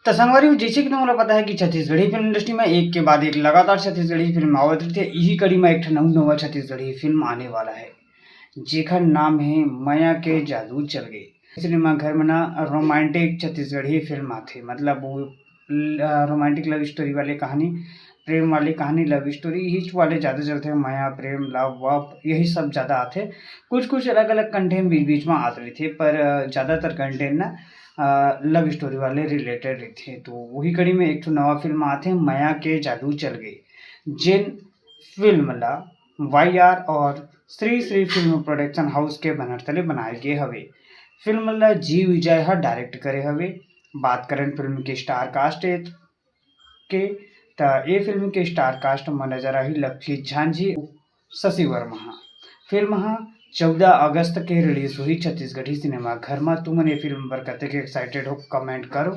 तो संगवारी जैसे कि तुम्हाला पता है कि छत्तीसगढ़ी फिल्म इंडस्ट्री में एक के बाद एक लगातार छत्तीसगढ़ी फिल्म आवत रही है। यही कड़ी में एक ठन नवा छत्तीसगढ़ी फिल्म आने वाला है जेखर नाम है माया के जादू चल गए। सिनेमा घर में ना रोमांटिक छत्तीसगढ़ी फिल्म आथे, मतलब वो रोमांटिक लव स्टोरी वाले कहानी, प्रेम वाली कहानी, लव स्टोरी ही वाले ज़्यादा चलते हैं। माया प्रेम लव वव यही सब ज़्यादा आते। कुछ कुछ अलग अलग कंटेंट बीच बीच में आते रहे थे, पर ज़्यादातर कंटेंट ना लव स्टोरी वाले रिलेटेड रहते। तो वही कड़ी में एक नवा फिल्म आते माया के जादू चल गए, जिन फिल्म ला वाईआर और Shri Shri film production house के बनर तले बनाए गए हवे। फिल्म ला जी विजय ह डायरेक्ट करे हवे। बात करें फिल्म के स्टार कास्ट के, त ये फिल्म के स्टार कास्ट में नजर आही लक्ष्मी झांझी, शशि वर्मा ह। फिल्म ह 14 अगस्त के रिलीज हुई छत्तीसगढ़ी सिनेमा घर में। तुमन ये फिल्म पर कतेक एक्साइटेड हो कमेंट करो।